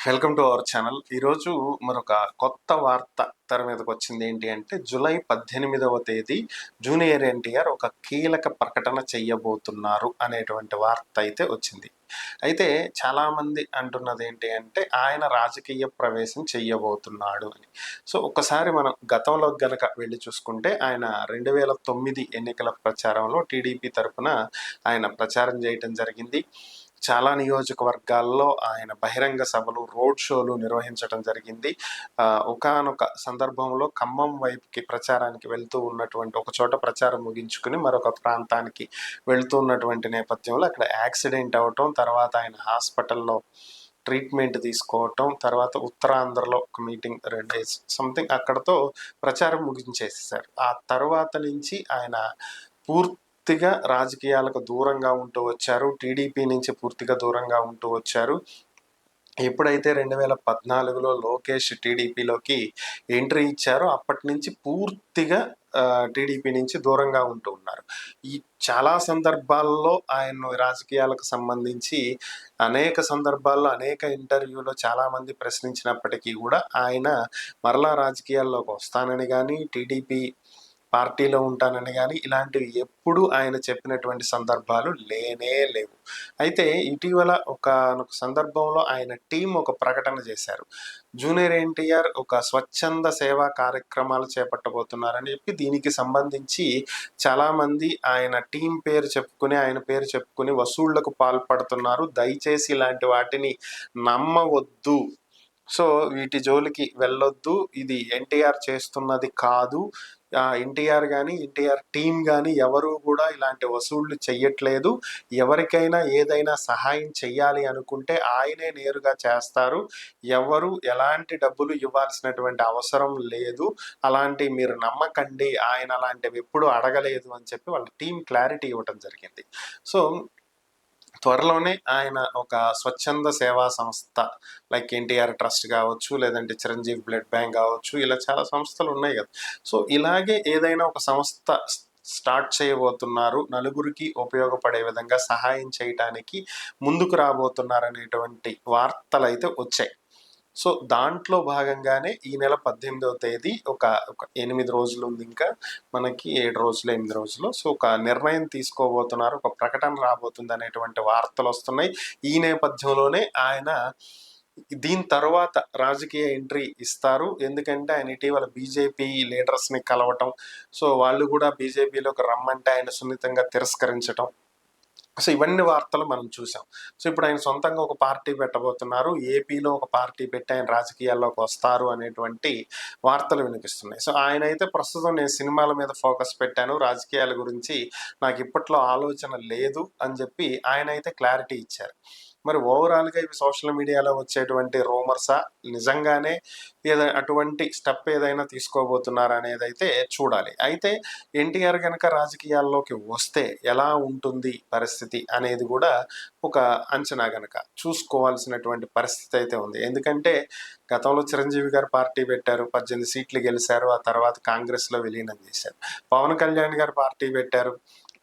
Welcome to our channel. ఈరోజు మరొక కొత్త వార్త తెర మీదకి వచ్చింది. ఏంటి అంటే జూలై 18వ తేదీ జూనియర్ ఎన్టీఆర్ ఒక కీలక ప్రకటన చెయ్యబోతున్నారు అనేటువంటి వార్త అయితే వచ్చింది. అయితే చాలామంది అంటున్నది ఏంటి అంటే ఆయన రాజకీయ ప్రవేశం చెయ్యబోతున్నాడు అని. సో ఒకసారి మనం గతంలో గనక వెళ్ళి చూసుకుంటే ఆయన 2009 ఎన్నికల ప్రచారంలో టీడీపీ తరఫున ఆయన ప్రచారం చేయటం జరిగింది. చాలా నియోజకవర్గాల్లో ఆయన బహిరంగ సభలు, రోడ్ షోలు నిర్వహించడం జరిగింది. ఒకానొక సందర్భంలో ఖమ్మం వైపుకి ప్రచారానికి వెళ్తూ ఉన్నటువంటి ఒక చోట ప్రచారం ముగించుకుని మరొక ప్రాంతానికి వెళ్తూ ఉన్నటువంటి నేపథ్యంలో అక్కడ యాక్సిడెంట్ అవ్వటం, తర్వాత ఆయన హాస్పిటల్లో ట్రీట్మెంట్ తీసుకోవటం, తర్వాత ఉత్తరాంధ్రలో ఒక మీటింగ్ 2 డేస్ సంథింగ్ అక్కడతో ప్రచారం ముగించేసేసారు. ఆ తర్వాత నుంచి ఆయన పూర్తిగా రాజకీయాలకు దూరంగా ఉంటూ వచ్చారు. టీడీపీ నుంచి పూర్తిగా దూరంగా ఉంటూ వచ్చారు. ఎప్పుడైతే 2014లో లోకేష్ టీడీపీలోకి ఎంట్రీ ఇచ్చారో అప్పటి నుంచి పూర్తిగా టీడీపీ నుంచి దూరంగా ఉంటూ ఉన్నారు. ఈ చాలా సందర్భాల్లో ఆయన రాజకీయాలకు సంబంధించి అనేక సందర్భాల్లో అనేక ఇంటర్వ్యూలో చాలామంది ప్రశ్నించినప్పటికీ కూడా ఆయన మరలా రాజకీయాల్లోకి వస్తానని కానీ టీడీపీ పార్టీలో ఉంటానని కానీ ఇలాంటివి ఎప్పుడు ఆయన చెప్పినటువంటి సందర్భాలు లేనే లేవు. అయితే ఇటీవల ఒక సందర్భంలో ఆయన టీం ఒక ప్రకటన చేశారు. జూనియర్ ఎన్టీఆర్ ఒక స్వచ్ఛంద సేవా కార్యక్రమాలు చేపట్టబోతున్నారని చెప్పి దీనికి సంబంధించి చాలామంది ఆయన టీం పేరు చెప్పుకుని ఆయన పేరు చెప్పుకుని వసూళ్లకు పాల్పడుతున్నారు, దయచేసి ఇలాంటి వాటిని నమ్మవద్దు, సో వీటి జోలికి వెళ్ళొద్దు, ఇది ఎన్టీఆర్ చేస్తున్నది కాదు, ఎన్టీఆర్ కానీ ఎన్టీఆర్ టీం కానీ ఎవరు కూడా ఇలాంటి వసూళ్లు చెయ్యట్లేదు, ఎవరికైనా ఏదైనా సహాయం చెయ్యాలి అనుకుంటే ఆయనే నేరుగా చేస్తారు, ఎవరు ఎలాంటి డబ్బులు ఇవ్వాల్సినటువంటి అవసరం లేదు, అలాంటి మీరు నమ్మకండి, ఆయన అలాంటివి ఎప్పుడు అడగలేదు అని చెప్పి వాళ్ళ టీం క్లారిటీ ఇవ్వటం జరిగింది. సో త్వరలోనే ఆయన ఒక స్వచ్ఛంద సేవా సంస్థ లైక్ ఎన్టీఆర్ ట్రస్ట్ కావచ్చు, లేదంటే చిరంజీవి బ్లడ్ బ్యాంక్ కావచ్చు, ఇలా చాలా సంస్థలు ఉన్నాయి కదా. సో ఇలాగే ఏదైనా ఒక సంస్థ స్టార్ట్ చేయబోతున్నారు, నలుగురికి ఉపయోగపడే విధంగా సహాయం చేయటానికి ముందుకు రాబోతున్నారు అనేటువంటి వార్తలు అయితే వచ్చాయి. సో దాంట్లో భాగంగానే ఈ నెల 18వ తేదీ ఒక 8 రోజులు ఉంది, ఇంకా మనకి 7 రోజులు 8 రోజులు. సో ఒక నిర్ణయం తీసుకోబోతున్నారు, ఒక ప్రకటన రాబోతుంది అనేటువంటి వార్తలు వస్తున్నాయి. ఈ నేపథ్యంలోనే ఆయన దీని తర్వాత రాజకీయ ఎంట్రీ ఇస్తారు. ఎందుకంటే ఆయన ఇటీవల బీజేపీ లీడర్స్ని కలవటం, సో వాళ్ళు కూడా బీజేపీలోకి రమ్మంటే ఆయన సున్నితంగా తిరస్కరించటం, సో ఇవన్నీ వార్తలు మనం చూసాం. సో ఇప్పుడు ఆయన సొంతంగా ఒక పార్టీ పెట్టబోతున్నారు, ఏపీలో ఒక పార్టీ పెట్టి ఆయన రాజకీయాల్లోకి వస్తారు అనేటువంటి వార్తలు వినిపిస్తున్నాయి. సో ఆయన అయితే ప్రస్తుతం నేను సినిమాల మీద ఫోకస్ పెట్టాను, రాజకీయాల గురించి నాకు ఇప్పట్లో ఆలోచన లేదు అని చెప్పి ఆయన అయితే క్లారిటీ ఇచ్చారు. మరి ఓవరాల్గా ఇవి సోషల్ మీడియాలో వచ్చేటువంటి రూమర్సా, నిజంగానే అటువంటి స్టెప్ ఏదైనా తీసుకోబోతున్నారా అనేది అయితే చూడాలి. అయితే ఎన్టీఆర్ కనుక రాజకీయాల్లోకి వస్తే ఎలా ఉంటుంది పరిస్థితి అనేది కూడా ఒక అంచనా గనక చూసుకోవాల్సినటువంటి పరిస్థితి అయితే ఉంది. ఎందుకంటే గతంలో చిరంజీవి గారు పార్టీ పెట్టారు, 18 సీట్లు గెలిచారు, ఆ తర్వాత కాంగ్రెస్లో విలీనం చేశారు. పవన్ కళ్యాణ్ గారు పార్టీ పెట్టారు,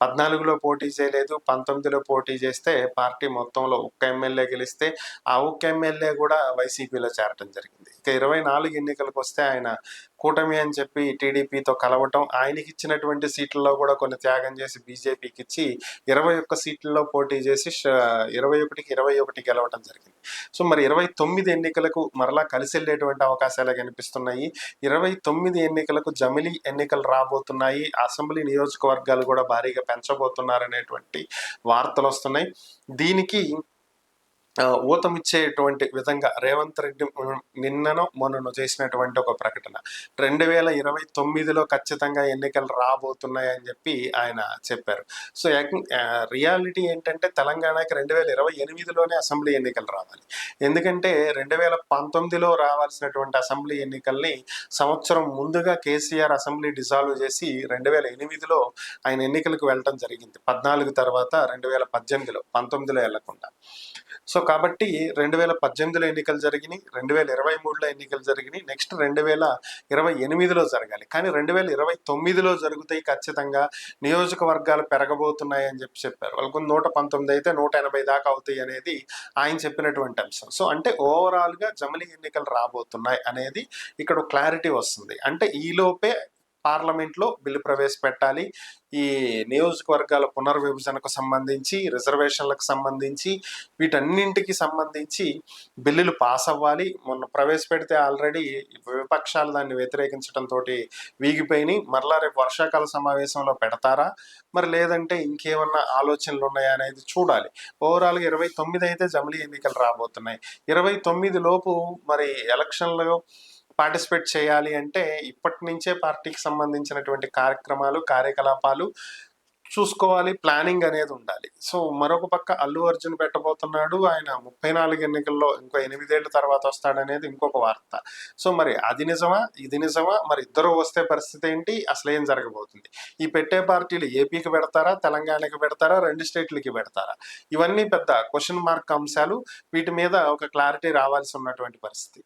14లో పోటీ చేయలేదు, 19లో పోటీ చేస్తే పార్టీ మొత్తంలో ఒక్క ఎమ్మెల్యే గెలిస్తే ఆ ఒక్క ఎమ్మెల్యే కూడా వైసీపీలో చేరటం జరిగింది. ఇక 24 ఎన్నికలకు వస్తే ఆయన కూటమి అని చెప్పి టీడీపీతో కలవటం, ఆయనకి ఇచ్చినటువంటి సీట్లలో కూడా కొన్ని త్యాగం చేసి బీజేపీకి ఇచ్చి 21 సీట్లలో పోటీ చేసి 21కి 21 గెలవటం జరిగింది. సో మరి 29 ఎన్నికలకు మరలా కలిసి వెళ్ళేటువంటి అవకాశాలు కనిపిస్తున్నాయి. 29 ఎన్నికలకు జమిలీ ఎన్నికలు రాబోతున్నాయి, అసెంబ్లీ నియోజకవర్గాలు కూడా భారీగా పెంచబోతున్నారనేటువంటి వార్తలు వస్తున్నాయి. దీనికి ఊతమిచ్చేటువంటి విధంగా రేవంత్ రెడ్డి నిన్ననో మొన్ననో చేసినటువంటి ఒక ప్రకటన, 2029లో ఖచ్చితంగా ఎన్నికలు రాబోతున్నాయి అని చెప్పి ఆయన చెప్పారు. సో రియాలిటీ ఏంటంటే తెలంగాణకి 2028లోనే అసెంబ్లీ ఎన్నికలు రావాలి. ఎందుకంటే 2019లో రావాల్సినటువంటి అసెంబ్లీ ఎన్నికల్ని సంవత్సరం ముందుగా కేసీఆర్ అసెంబ్లీ డిజాల్వ్ చేసి 2008లో ఆయన ఎన్నికలకు వెళ్ళటం జరిగింది. 14 తర్వాత 2018లో 19లో వెళ్లకుండా. సో కాబట్టి 2018లో ఎన్నికలు జరిగినాయి, 2023లో ఎన్నికలు జరిగినాయి, నెక్స్ట్ 2028లో జరగాలి. కానీ 2029లో జరుగుతాయి ఖచ్చితంగా, నియోజకవర్గాలు పెరగబోతున్నాయి అని చెప్పారు. వాళ్ళకు 119 అయితే 180 దాకా అవుతాయి అనేది ఆయన చెప్పినటువంటి అంశం. సో అంటే ఓవరాల్గా జమిలీ ఎన్నికలు రాబోతున్నాయి అనేది ఇక్కడ క్లారిటీ వస్తుంది. అంటే ఈలోపే పార్లమెంట్లో బిల్లు ప్రవేశపెట్టాలి. ఈ నియోజకవర్గాల పునర్విభజనకు సంబంధించి, రిజర్వేషన్లకు సంబంధించి, వీటన్నింటికి సంబంధించి బిల్లులు పాస్ అవ్వాలి. మొన్న ప్రవేశపెడితే ఆల్రెడీ విపక్షాలు దాన్ని వ్యతిరేకించడంతో వీగిపోయినాయి. మరలా రేపు వర్షాకాల సమావేశంలో పెడతారా, మరి లేదంటే ఇంకేమన్నా ఆలోచనలు ఉన్నాయా అనేది చూడాలి. ఓవరాల్గా 29 అయితే జమిలీ ఎన్నికలు రాబోతున్నాయి. 29 లోపు మరి ఎలక్షన్లో పార్టిసిపేట్ చేయాలి అంటే ఇప్పటి నుంచే పార్టీకి సంబంధించినటువంటి కార్యక్రమాలు, కార్యకలాపాలు చూసుకోవాలి, ప్లానింగ్ అనేది ఉండాలి. సో మరొక పక్క అల్లు అర్జున్ పెట్టబోతున్నాడు, ఆయన 34 ఎన్నికల్లో ఇంకో 8 ఏళ్ళ తర్వాత వస్తాడనేది ఇంకొక వార్త. సో మరి అది నిజమా, ఇది నిజమా, మరి ఇద్దరు వస్తే పరిస్థితి ఏంటి, అసలు ఏం జరగబోతుంది? ఈ పెట్టే పార్టీలు ఏపీకి పెడతారా, తెలంగాణకి పెడతారా, 2 స్టేట్లకి పెడతారా? ఇవన్నీ పెద్ద క్వశ్చన్ మార్క్ అంశాలు. వీటి మీద ఒక క్లారిటీ రావాల్సి ఉన్నటువంటి పరిస్థితి.